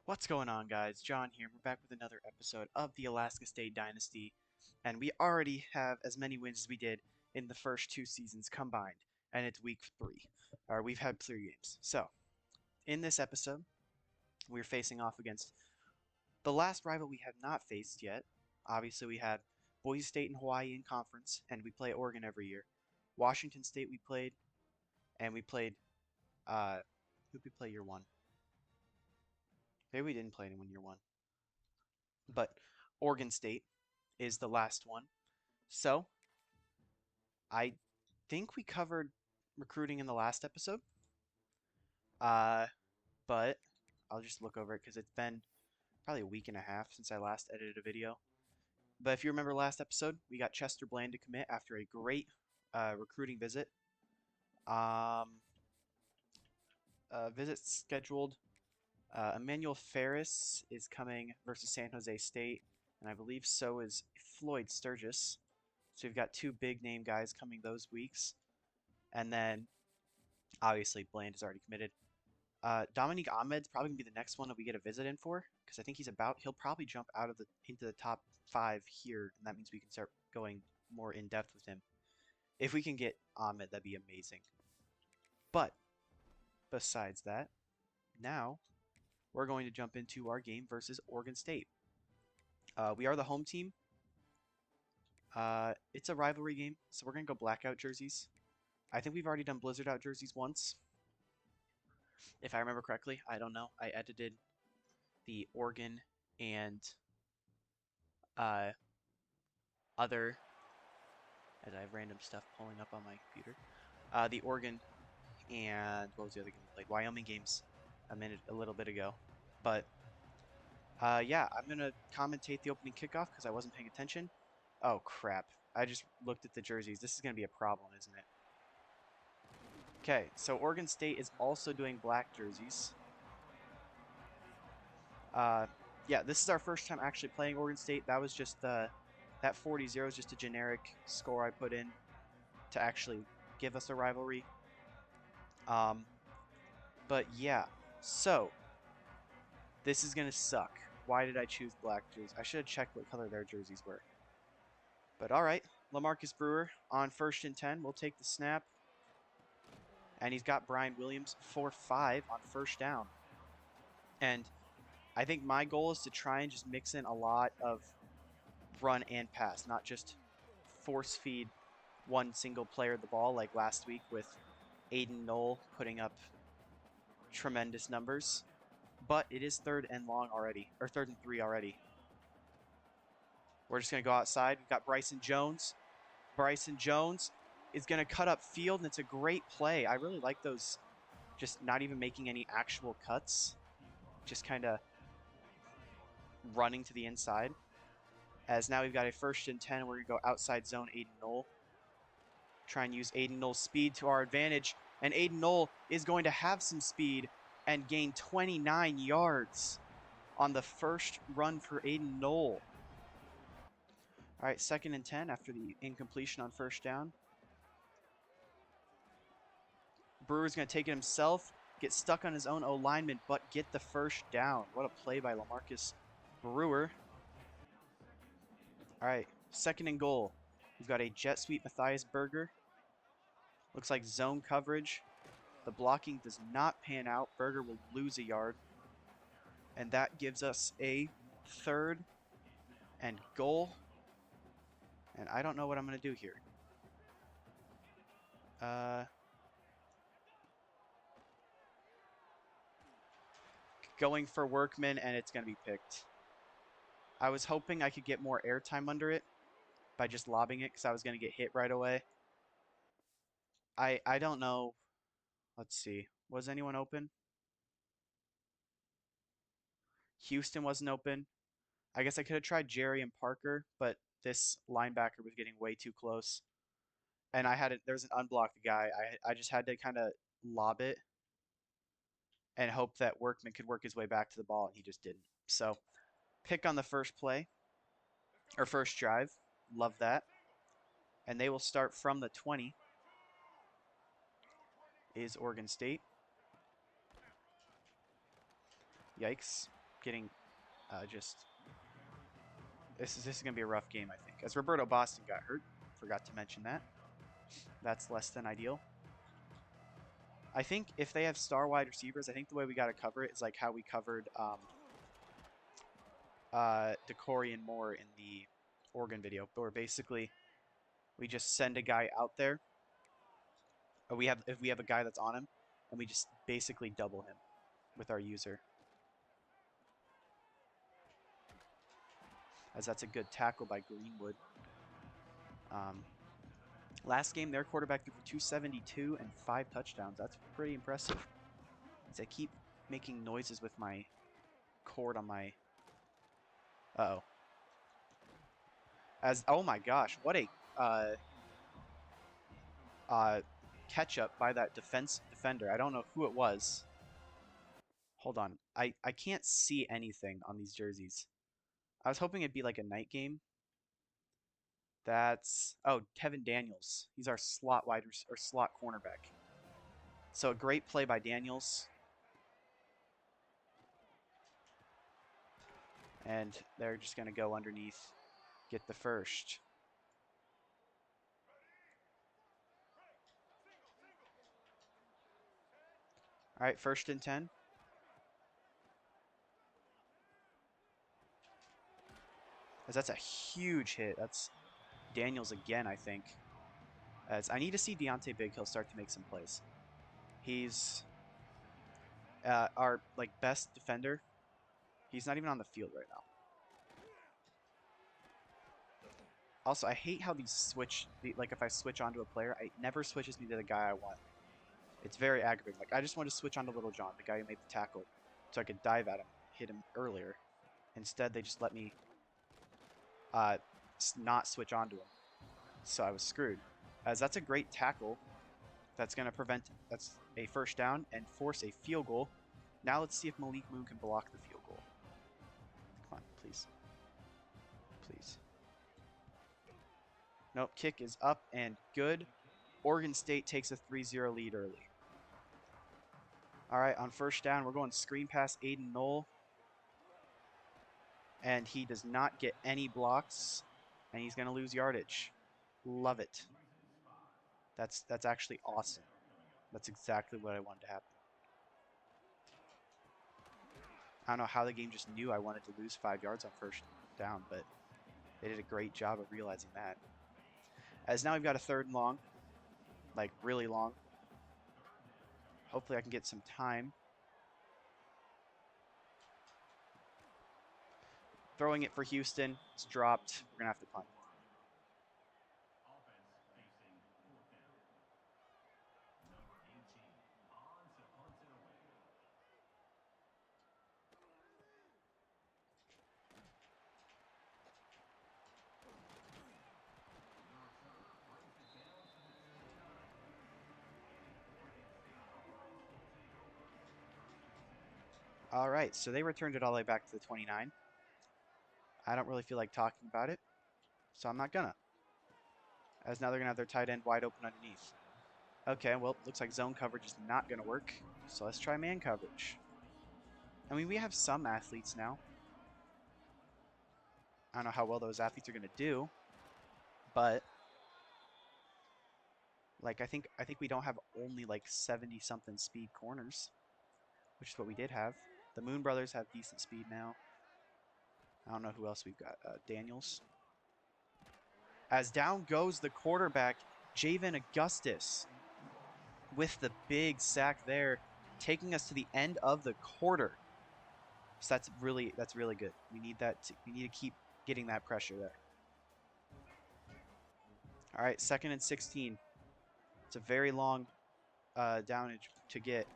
What's going on, guys? John here. We're back with another episode of the Alaska State Dynasty, and we already have as many wins as we did in the first two seasons combined, and it's week 3. Or we've had 3 games. So, in this episode, we're facing off against the last rival we have not faced yet. Obviously, we had Boise State and Hawaii in conference, and we play Oregon every year. Washington State we played, and we played, who'd we play year 1? Maybe we didn't play anyone year 1. But Oregon State is the last one. So I think we covered recruiting in the last episode. Uh, but I'll just look over it because it's been probably a week and a half since I last edited a video. But if you remember last episode, we got Chester Bland to commit after a great recruiting visit. Visit scheduled. Emmanuel Ferris is coming versus San Jose State, and I believe so is Floyd Sturgis. So we've got two big name guys coming those weeks. And then, obviously, Bland is already committed. Dominique Ahmed's probably going to be the next one that we get a visit in for, because I think he'll probably jump out of into the top 5 here, and that means we can start going more in depth with him. If we can get Ahmed, that'd be amazing. But, besides that, now we're going to jump into our game versus Oregon State. We are the home team. It's a rivalry game, so we're going to go blackout jerseys. I think we've already done blizzard out jerseys once, if I remember correctly. I don't know. I edited the Oregon and other, as I have random stuff pulling up on my computer. The Oregon and what was the other game we played? Wyoming games a little bit ago. But yeah, I'm gonna commentate the opening kickoff because I wasn't paying attention. Oh crap! I just looked at the jerseys. This is gonna be a problem, isn't it? Okay, so Oregon State is also doing black jerseys. Yeah, this is our first time actually playing Oregon State. That was just that 40-0 is just a generic score I put in to actually give us a rivalry. But yeah, so this is gonna suck. Why did I choose black jerseys? I should have checked what color their jerseys were. But all right, LaMarcus Brewer on 1st and 10. We'll take the snap. And he's got Brian Williams 4-5 on 1st down. And I think my goal is to try and just mix in a lot of run and pass, not just force feed one single player the ball like last week with Aiden Knoll putting up tremendous numbers. But it is 3rd and long already, or 3rd and 3 already. We're just going to go outside. We've got Bryson Jones. Bryson Jones is going to cut up field, and it's a great play. I really like those, just not even making any actual cuts, just kind of running to the inside. As now we've got a 1st and 10. We're going to go outside zone Aiden Knoll. Try and use Aiden Knoll's speed to our advantage. And Aiden Knoll is going to have some speed and gain 29 yards on the first run for Aiden Knoll. All right, 2nd and 10 after the incompletion on 1st down. Brewer's going to take it himself, get stuck on his own O-lineman, but get the 1st down. What a play by LaMarcus Brewer. All right, 2nd and goal. We've got a jet sweep Matthias Berger. Looks like zone coverage. The blocking does not pan out. Berger will lose a yard. And that gives us a 3rd and goal. And I don't know what I'm going to do here. Going for Workman, and it's going to be picked. I was hoping I could get more airtime under it by just lobbing it because I was going to get hit right away. I don't know. Let's see. Was anyone open? Houston wasn't open. I guess I could have tried Jerry and Parker, but this linebacker was getting way too close. And there's an unblocked guy. I just had to kind of lob it and hope that Workman could work his way back to the ball, and he just didn't. So, pick on the first play, or first drive. Love that. And they will start from the 20. Is Oregon State. Yikes. getting just this is gonna be a rough game, I think. As Roberto Boston got hurt, forgot to mention that. That's less than ideal. I think if they have star wide receivers, I think the way we got to cover it is like how we covered Decorian Moore in the Oregon video, where basically we just send a guy out there. Or if we have a guy that's on him, and we just basically double him with our user. As that's a good tackle by Greenwood. Last game, their quarterback threw for 272 and 5 touchdowns. That's pretty impressive. As I keep making noises with my cord on my... Uh-oh. Oh my gosh, what a catch up by that defender. I don't know who it was. Hold on. I can't see anything on these jerseys. I was hoping it'd be like a night game. That's Tevin Daniels. He's our slot cornerback. So a great play by Daniels. And they're just gonna go underneath, get the first. All right, 1st and 10. As that's a huge hit. That's Daniels again, I think. As I need to see Deontay Big Hill start to make some plays. He's our best defender. He's not even on the field right now. Also, I hate how these switch. If I switch onto a player, it never switches me to the guy I want. It's very aggravating. Like I just want to switch onto Little John, the guy who made the tackle, so I could dive at him, hit him earlier. Instead, they just let me not switch onto him. So I was screwed. As that's a great tackle. That's going to prevent, that's a 1st down and force a field goal. Now let's see if Malik Moon can block the field goal. Come on, please. Please. Nope, kick is up and good. Oregon State takes a 3-0 lead early. All right, on 1st down, we're going screen pass Aiden Knoll. And he does not get any blocks, and he's going to lose yardage. Love it. That's actually awesome. That's exactly what I wanted to happen. I don't know how the game just knew I wanted to lose 5 yards on 1st down, but they did a great job of realizing that. As now we've got a 3rd and long, like really long. Hopefully I can get some time. Throwing it for Houston. It's dropped. We're going to have to punt. All right, so they returned it all the way back to the 29. I don't really feel like talking about it, so I'm not gonna. As now they're gonna have their tight end wide open underneath. Okay, well, looks like zone coverage is not gonna work, so let's try man coverage. I mean, we have some athletes now. I don't know how well those athletes are gonna do, but like I think we don't have only like 70-something speed corners, which is what we did have. The Moon Brothers have decent speed now. I don't know who else we've got. Daniels. As down goes the quarterback, Javen Augustus, with the big sack there, taking us to the end of the quarter. So that's really good. We need that. We need to keep getting that pressure there. All right, 2nd and 16. It's a very long downage to get,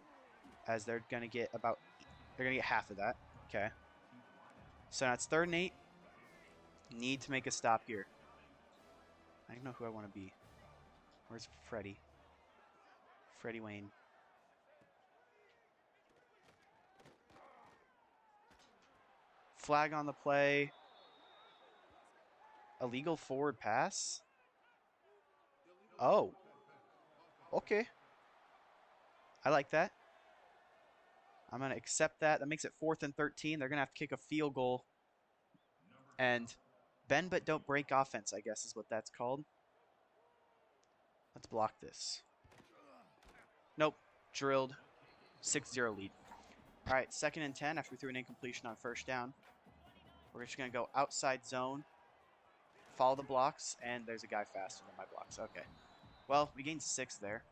as they're gonna get half of that. Okay. So now it's 3rd and 8. Need to make a stop here. I don't know who I want to be. Where's Freddie? Freddie Wayne. Flag on the play. Illegal forward pass. Oh. Okay. I like that. I'm going to accept that. That makes it 4th and 13. They're going to have to kick a field goal. And bend but don't break offense, I guess is what that's called. Let's block this. Nope. Drilled. 6-0 lead. All right, 2nd and 10 after we threw an incompletion on 1st down. We're just going to go outside zone, follow the blocks, and there's a guy faster than my blocks. Okay. Well, we gained 6 there.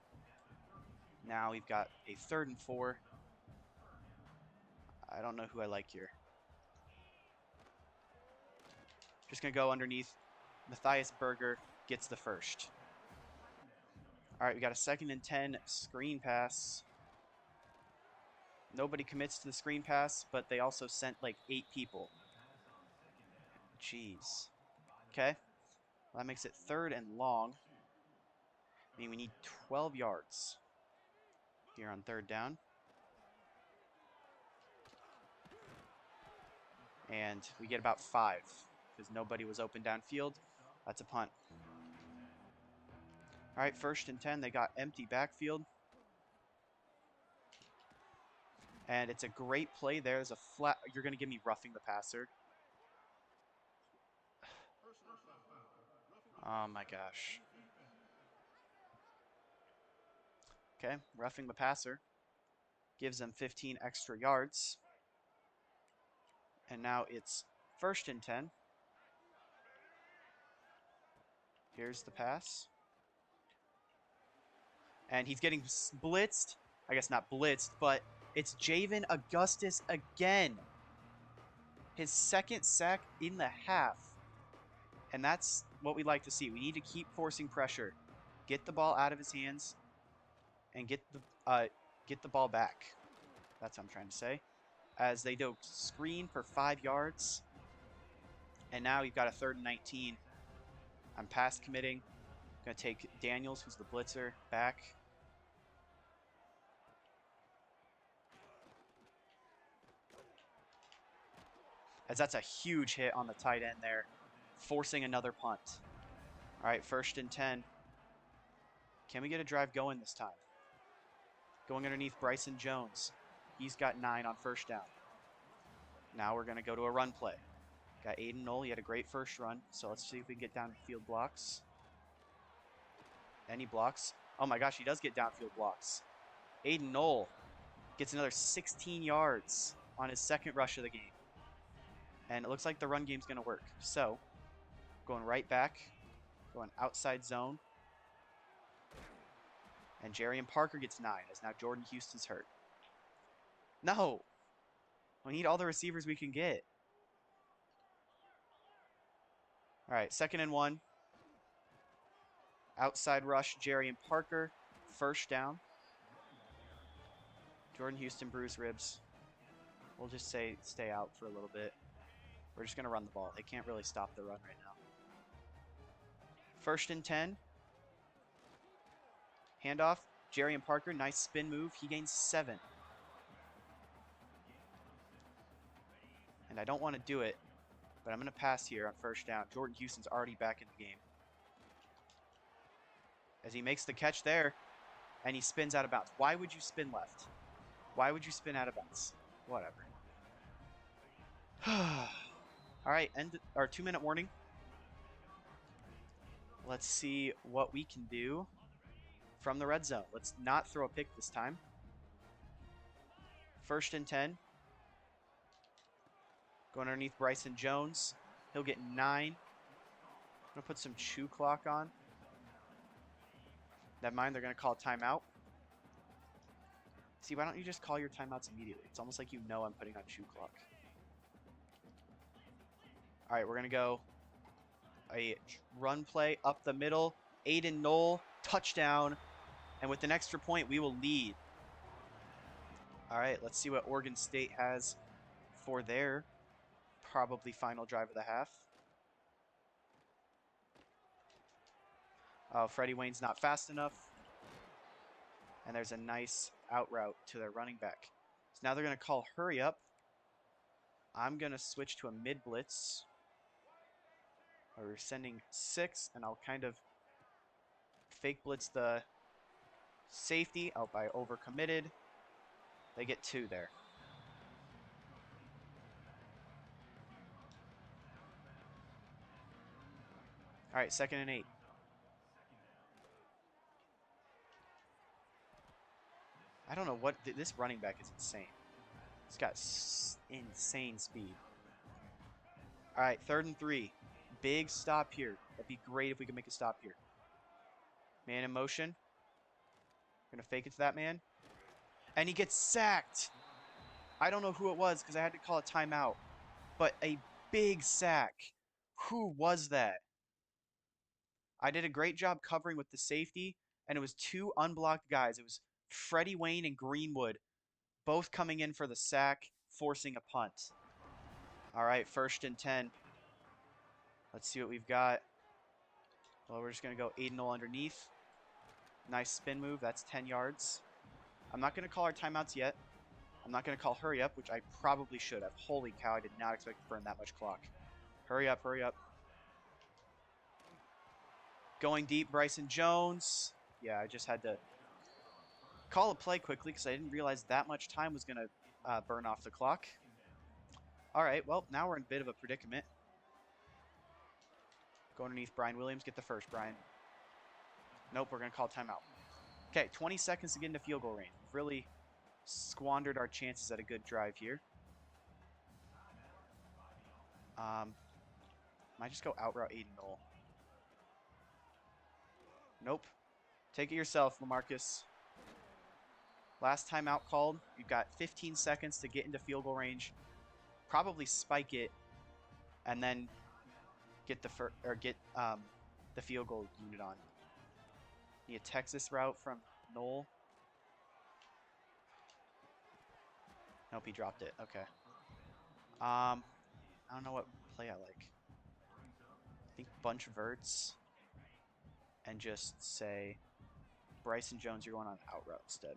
Now we've got a 3rd and 4. I don't know who I like here. Just going to go underneath. Matthias Berger gets the first. All right, we got a 2nd and 10 screen pass. Nobody commits to the screen pass, but they also sent like 8 people. Jeez. Okay. Well, that makes it 3rd and long. I mean, we need 12 yards here on 3rd down. And we get about 5 because nobody was open downfield. That's a punt. All right, 1st and 10. They got empty backfield. And it's a great play there. There's a flat. You're going to give me roughing the passer. Oh, my gosh. Okay, roughing the passer. Gives them 15 extra yards. And now it's 1st and 10. Here's the pass. And he's getting blitzed. I guess not blitzed, but it's Javen Augustus again. His 2nd sack in the half. And that's what we like to see. We need to keep forcing pressure. Get the ball out of his hands and get the ball back. That's what I'm trying to say. As they do screen for 5 yards. And now we've got a 3rd and 19. I'm pass committing. Going to take Daniels, who's the blitzer, back. As that's a huge hit on the tight end there, forcing another punt. All right, 1st and 10. Can we get a drive going this time? Going underneath Bryson Jones. He's got 9 on 1st down. Now we're going to go to a run play. Got Aiden Knoll. He had a great first run. So let's see if we can get downfield blocks. Any blocks? Oh my gosh, he does get downfield blocks. Aiden Knoll gets another 16 yards on his 2nd rush of the game. And it looks like the run game's going to work. So, going right back. Going outside zone. And Jarian Parker gets 9 as now Jordan Houston's hurt. No! We need all the receivers we can get. All right, 2nd and 1. Outside rush, Jarian Parker. 1st down. Jordan Houston, bruised ribs. We'll just say stay out for a little bit. We're just going to run the ball. They can't really stop the run right now. 1st and 10. Handoff. Jarian Parker, nice spin move. He gains 7. And I don't want to do it, but I'm going to pass here on 1st down. Jordan Houston's already back in the game. As he makes the catch there, and he spins out of bounds. Why would you spin left? Why would you spin out of bounds? Whatever. All right, end our 2-minute warning. Let's see what we can do from the red zone. Let's not throw a pick this time. 1st and 10. Going underneath Bryson Jones. He'll get 9. I'm going to put some chew clock on. Never mind, they're going to call timeout. See, why don't you just call your timeouts immediately? It's almost like you know I'm putting on chew clock. All right, we're going to go a run play up the middle. Aiden Knoll, touchdown. And with an extra point, we will lead. All right, let's see what Oregon State has for their probably final drive of the half. Oh, Freddie Wayne's not fast enough. And there's a nice out route to their running back. So now they're going to call hurry up. I'm going to switch to a mid blitz. We're sending 6, and I'll kind of fake blitz the safety. Oh, I overcommitted. They get 2 there. All right, 2nd and 8. I don't know what this running back is insane. He's got insane speed. All right, 3rd and 3. Big stop here. That'd be great if we could make a stop here. Man in motion. Gonna fake it to that man. And he gets sacked. I don't know who it was because I had to call a timeout. But a big sack. Who was that? I did a great job covering with the safety, and it was 2 unblocked guys. It was Freddie Wayne and Greenwood, both coming in for the sack, forcing a punt. All right, 1st and 10. Let's see what we've got. Well, we're just going to go 8-0 underneath. Nice spin move. That's 10 yards. I'm not going to call our timeouts yet. I'm not going to call hurry up, which I probably should have. Holy cow, I did not expect to burn that much clock. Hurry up, hurry up. Going deep, Bryson Jones. Yeah, I just had to call a play quickly because I didn't realize that much time was going to burn off the clock. All right, well, now we're in a bit of a predicament. Go underneath Brian Williams. Get the first, Brian. Nope, we're going to call timeout. Okay, 20 seconds to get into field goal range. We've really squandered our chances at a good drive here. Might just go out route 8-0. Nope. Take it yourself, LaMarcus. Last timeout called. You've got 15 seconds to get into field goal range. Probably spike it, and then get the the field goal unit on. Need a Texas route from Noel. Nope, he dropped it. Okay. I don't know what play I like. I think bunch verts and just say Bryson Jones, you're going on out route instead.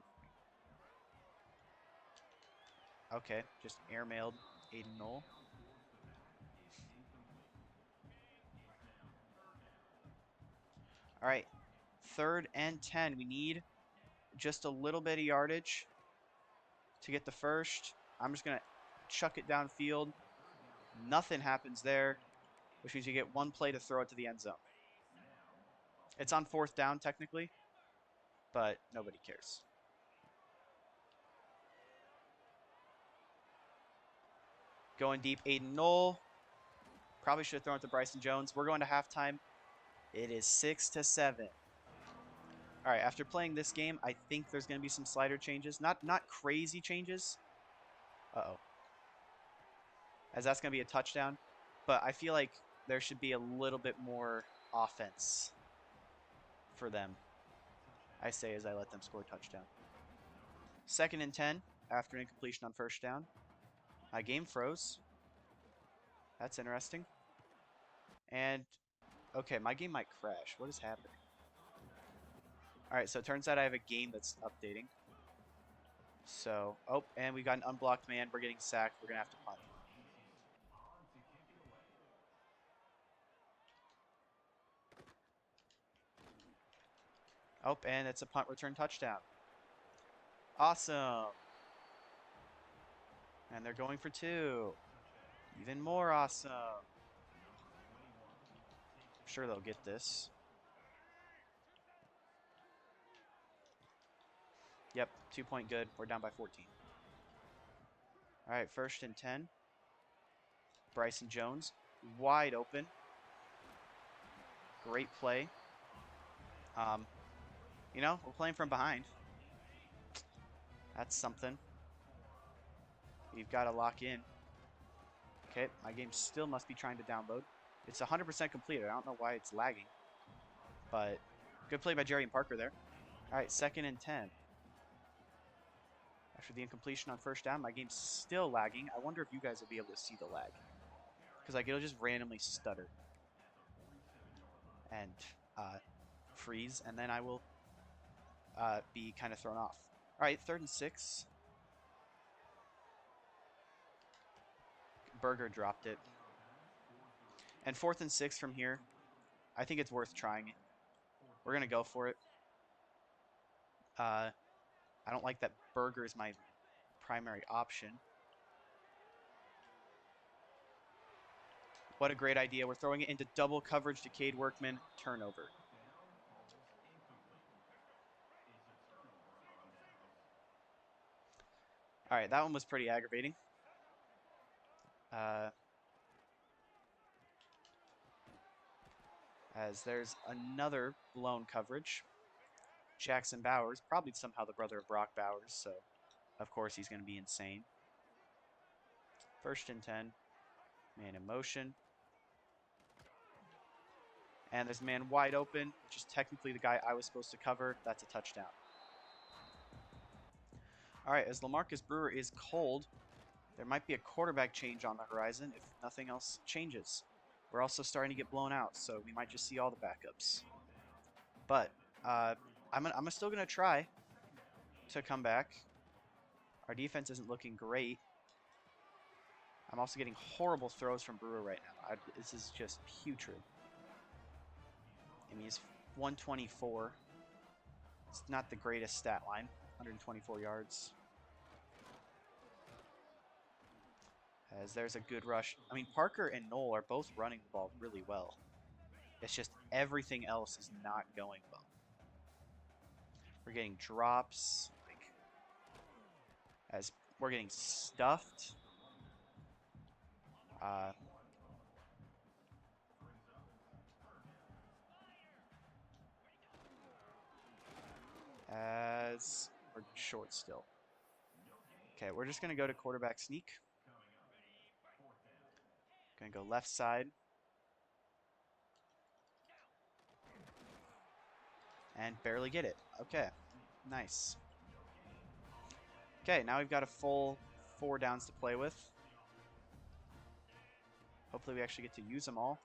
Okay, just airmailed Aiden Knoll. All right, 3rd and 10. We need just a little bit of yardage to get the first. I'm just going to chuck it downfield. Nothing happens there, which means you get 1 play to throw it to the end zone. It's on 4th down technically, but nobody cares. Going deep, Aiden Knoll. Probably should have thrown it to Bryson Jones. We're going to halftime. It is 6-7. All right, after playing this game, I think there's going to be some slider changes. Not crazy changes. Uh-oh. As that's going to be a touchdown. But I feel like there should be a little bit more offense for them. I say as I let them score a touchdown. 2nd and 10 after an incompletion on 1st down. My game froze. That's interesting. And, okay, my game might crash. What is happening? All right, so it turns out I have a game that's updating. So, oh, and we got an unblocked man. We're getting sacked. We're going to have to punt. Oh, and it's a punt return touchdown. Awesome. And they're going for 2. Even more awesome. I'm sure they'll get this. Yep, 2-point good. We're down by 14. All right, 1st and 10. Bryson Jones, wide open. Great play. You know, we're playing from behind. That's something. You've got to lock in. Okay, my game still must be trying to download. It's 100% completed. I don't know why it's lagging. But good play by Jerry and Parker there. All right, 2nd and 10. After the incompletion on 1st down, my game's still lagging. I wonder if you guys will be able to see the lag. Because like it'll just randomly stutter. And freeze, and then I will be kind of thrown off. All right, 3rd and 6. Berger dropped it. And 4th and 6 from here. I think it's worth trying it. We're going to go for it. I don't like that Berger is my primary option. What a great idea. We're throwing it into double coverage to Cade Workman. Turnover. All right, that one was pretty aggravating. As there's another blown coverage. Jackson Bowers, probably somehow the brother of Brock Bowers, so of course he's going to be insane. 1st and 10. Man in motion. And there's a man wide open, which is technically the guy I was supposed to cover. That's a touchdown. All right, as LaMarcus Brewer is cold, there might be a quarterback change on the horizon if nothing else changes. We're also starting to get blown out, so we might just see all the backups. But I'm still going to try to come back. Our defense isn't looking great. I'm also getting horrible throws from Brewer right now. This is just putrid. I mean, he's 124. It's not the greatest stat line. 124 yards. As there's a good rush. I mean, Parker and Knoll are both running the ball really well. It's just everything else is not going well. We're getting drops. As we're getting stuffed. As we're short still. Okay, we're just going to go to quarterback sneak. Going to go left side. And barely get it. Okay, nice. Okay, now we've got a full 4 downs to play with. Hopefully we actually get to use them all.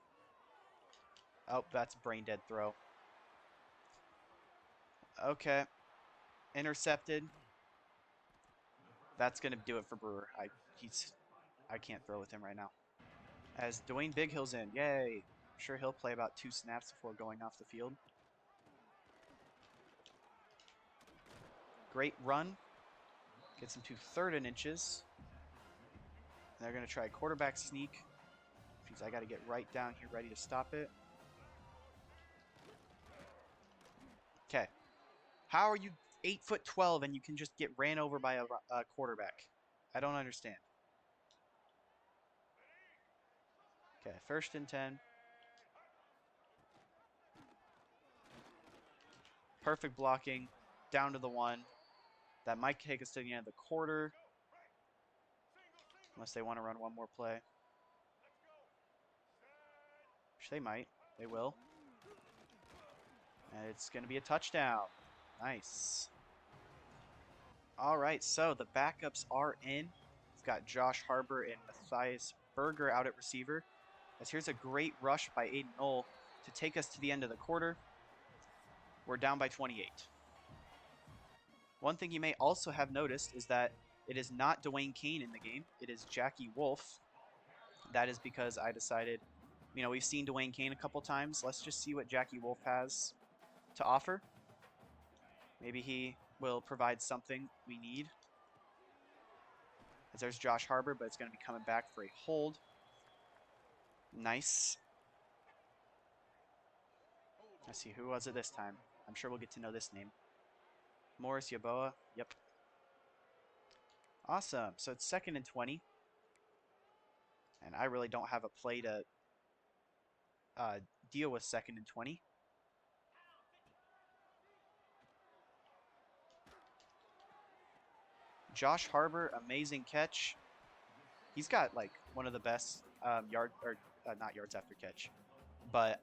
Oh, that's a brain dead throw. Okay. Intercepted. That's going to do it for Brewer. I can't throw with him right now. As Dwayne Bighill's in. Yay. I'm sure he'll play about 2 snaps before going off the field. Great run. Gets him to 3rd and inches. And they're going to try a quarterback sneak. Because I got to get right down here ready to stop it. Okay. How are you 8'12" and you can just get ran over by a quarterback? I don't understand. Okay, 1st and 10. Perfect blocking. Down to the 1. That might take us to the end of the quarter. Unless they want to run one more play. Which they might. They will. And it's going to be a touchdown. Nice. All right, so the backups are in. We've got Josh Harbor and Matthias Berger out at receiver. As here's a great rush by Aiden Knoll to take us to the end of the quarter. We're down by 28. One thing you may also have noticed is that it is not Dwayne Kane in the game. It is Jackie Wolf. That is because I decided, you know, we've seen Dwayne Kane a couple times. Let's just see what Jackie Wolf has to offer. Maybe he will provide something we need. As there's Josh Harbor, but it's going to be coming back for a hold. Nice. Let's see, who was it this time? I'm sure we'll get to know this name. Morris Yaboa. Yep. Awesome. So it's 2nd and 20. And I really don't have a play to deal with 2nd and 20. Josh Harbor, amazing catch. He's got like one of the best not yards after catch, but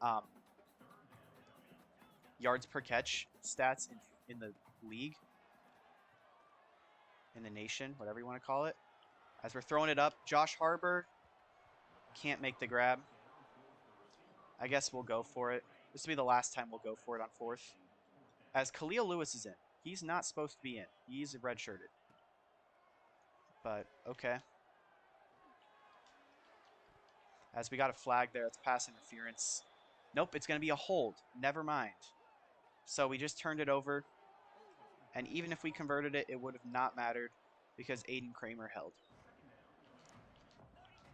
yards per catch stats in the league, in the nation, whatever you want to call it. As we're throwing it up, Josh Harbor can't make the grab. I guess we'll go for it. This will be the last time we'll go for it on 4th. As Khalil Lewis is in. He's not supposed to be in. He's redshirted. But, okay. As we got a flag there, it's pass interference. Nope, it's going to be a hold. Never mind. So we just turned it over. And even if we converted it, it would have not mattered because Aiden Kramer held.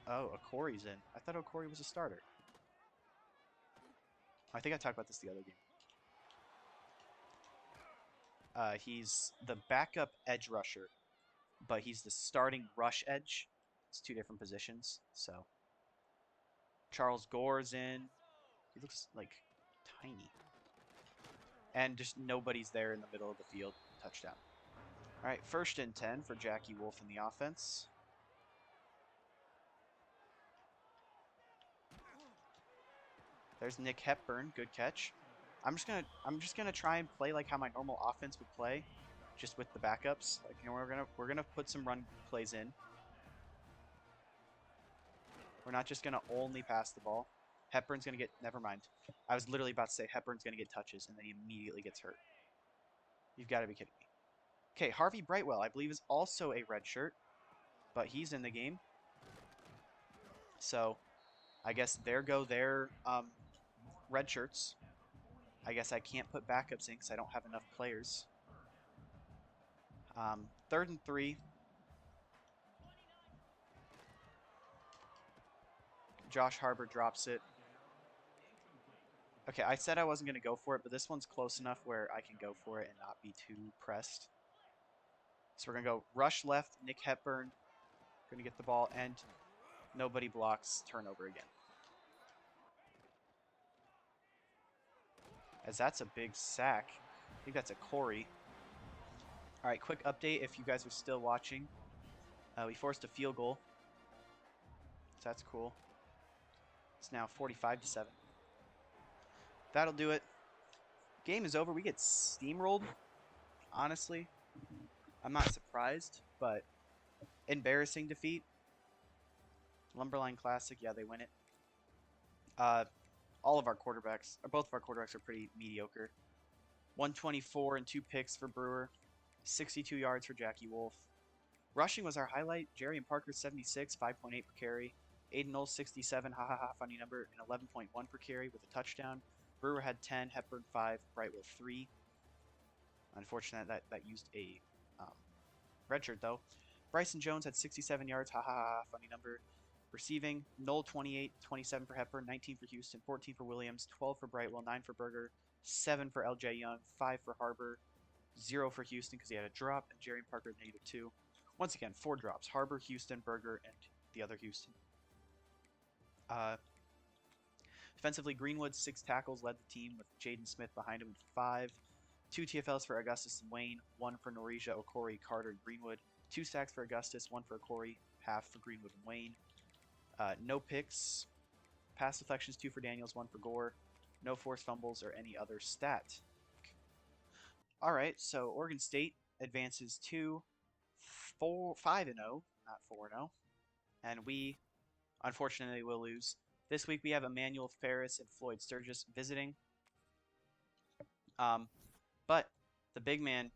Oh, Okori's in. I thought Okori was a starter. I think I talked about this the other game. He's the backup edge rusher, but he's the starting rush edge. It's two different positions. So Charles Gore's in. He looks like tiny. And just nobody's there in the middle of the field. Touchdown. All right, 1st and 10 for Jackie Wolf in the offense. There's Nick Hepburn, good catch. I'm just gonna try and play like how my normal offense would play, just with the backups. Like, you know, we're gonna put some run plays in. We're not just gonna only pass the ball. Hepburn's gonna get, never mind. I was literally about to say Hepburn's gonna get touches, and then he immediately gets hurt. You've got to be kidding me. Okay, Harvey Brightwell, I believe, is also a red shirt, but he's in the game. So I guess there go their red shirts. I guess I can't put backups in because I don't have enough players. 3rd and 3. Josh Harbor drops it. Okay, I said I wasn't going to go for it, but this one's close enough where I can go for it and not be too pressed. So we're going to go rush left, Nick Hepburn. Going to get the ball, and nobody blocks, turnover again. As that's a big sack. I think that's a Corey. All right, quick update if you guys are still watching. We forced a field goal. So that's cool. It's now 45-7. That'll do it. Game is over. We get steamrolled. Honestly, I'm not surprised, but embarrassing defeat. Lumberline Classic, yeah, they win it. All of our quarterbacks, or both of our quarterbacks, are pretty mediocre. 124 and 2 picks for Brewer. 62 yards for Jackie Wolf. Rushing was our highlight. Jerry and Parker 76, 5.8 per carry. Aiden Knowles 67, ha ha ha, funny number, and 11.1 per carry with a touchdown. Brewer had 10, Hepburn 5, Brightwell 3. Unfortunate that used a redshirt though. Bryson Jones had 67 yards, ha ha ha, funny number. Receiving, Knoll 28, 27 for Hepburn, 19 for Houston, 14 for Williams, 12 for Brightwell, 9 for Berger, 7 for LJ Young, 5 for Harbor, 0 for Houston because he had a drop, and Jerry and Parker -2. Once again, 4 drops. Harbor, Houston, Berger, and the other Houston. Defensively, Greenwood, 6 tackles, led the team with Jaden Smith behind him with 5. 2 TFLs for Augustus and Wayne, 1 for Norija, Okori, Carter, and Greenwood. 2 sacks for Augustus, 1 for Okori, half for Greenwood and Wayne. No picks. Pass deflections, 2 for Daniels, 1 for Gore. No forced fumbles or any other stat. All right, so Oregon State advances to 5-0, not 4-0, and we unfortunately will lose. This week we have Emmanuel Ferris and Floyd Sturgis visiting, but the big man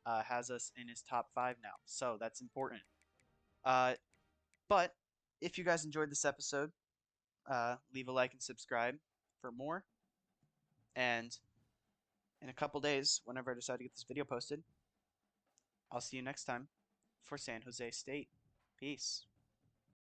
has us in his top 5 now, so that's important. But if you guys enjoyed this episode, leave a like and subscribe for more. And in a couple days, whenever I decide to get this video posted, I'll see you next time for San Jose State. Peace.